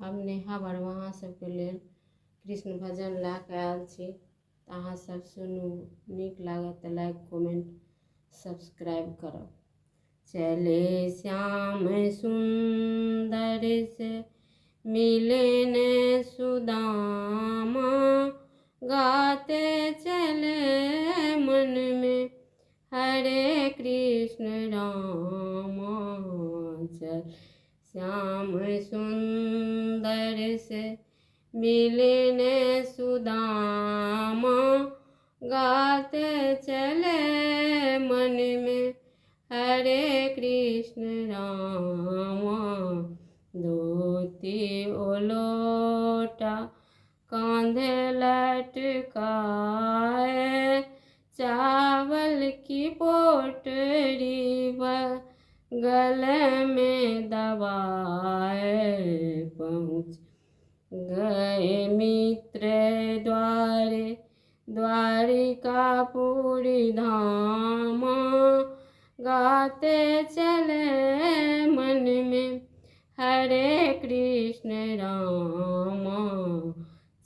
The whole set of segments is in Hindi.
हम नेहा बरवाहा सबके लेल कृष्ण भजन ला के आयल छी। अहाँ सब सुनू, नीक लागत तऽ लाइक कमेंट सब्सक्राइब करब। चले श्याम सुंदर से मिलने सुदामा, गाते चले मन में हरे कृष्ण रामा। चल श्याम सुंदर से मिलने सुदामा, गाते चले मन में हरे कृष्ण रामा। धोती ओलोटा कांधे लटकाए, चावल की पोटरी गले में दबाए। पहुँच गए मित्र द्वारे, द्वारिकापुरी धामा, गाते चले मन में हरे कृष्ण रामा।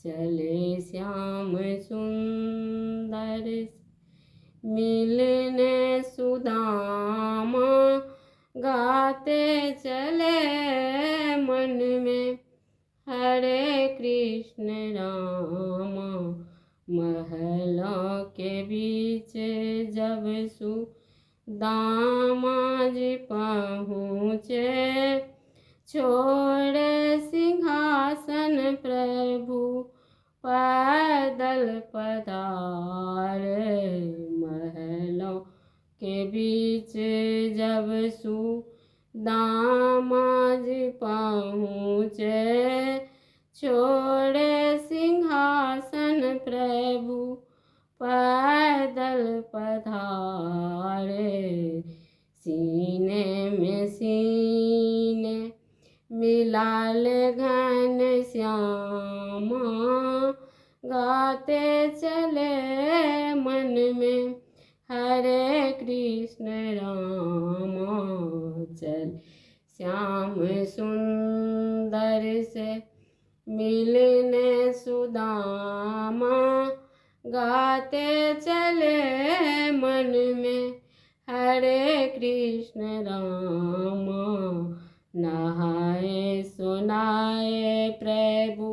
चले श्याम सुंदर मिलने सुदामा, गाते चले मन में हरे कृष्ण रामा। महलों के बीच जब सुदामा जी पहुँचे, छोड़े सिंहासन प्रभु पैदल पधारे। महलों के बीच जब सुदामा जी पहुँचे, छोड़े सिंहासन प्रभु पैदल पधारे। सीने में सीने मिला ले घन श्यामा, गाते चले मन में हरे कृष्ण रामा। चल श्याम सुंदर से मिलने सुदामा, गाते चले मन में हरे कृष्ण रामा। नहाए सुनाए प्रभु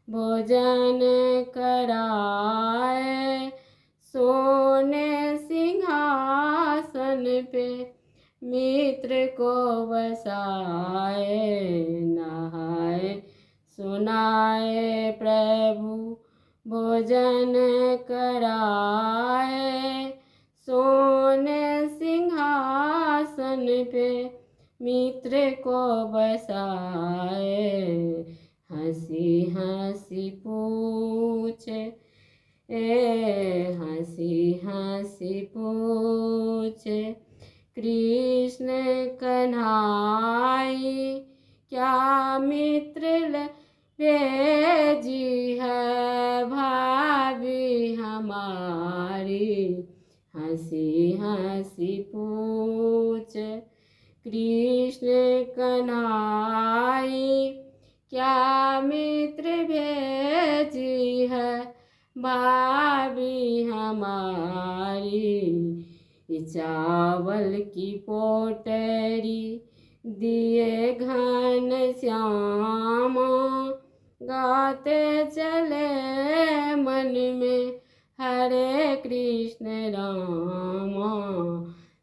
भोजन कराए, सोने सिंहासन पे मित्र को बसाए। नहाए सुनाए प्रभु भोजन कराए, सोने सिंहासन पे मित्र को बसाए। हंसी हंसी पूछे, हंसी हंसी पूछे कृष्ण कन्हाई, क्या मित्र भेजी है भाभी हमारी। हंसी हंसी पूछे कृष्ण कन्हाई, क्या मित्र भेजी है भाभी हमारी। चावल की पोटरी दिए घन श्यामा, गाते चले मन में हरे कृष्ण रामा।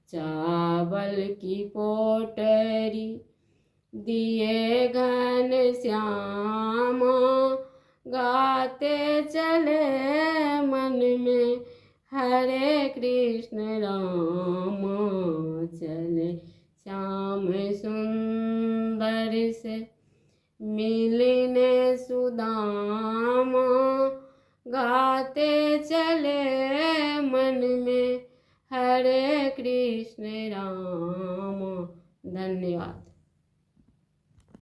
चावल की पोटरी दिए घन श्यामा, गाते चले मन में हरे कृष्ण रामा। चले श्याम सुंदर से मिलने सुदामा, गाते चले मन में हरे कृष्ण रामा। धन्यवाद।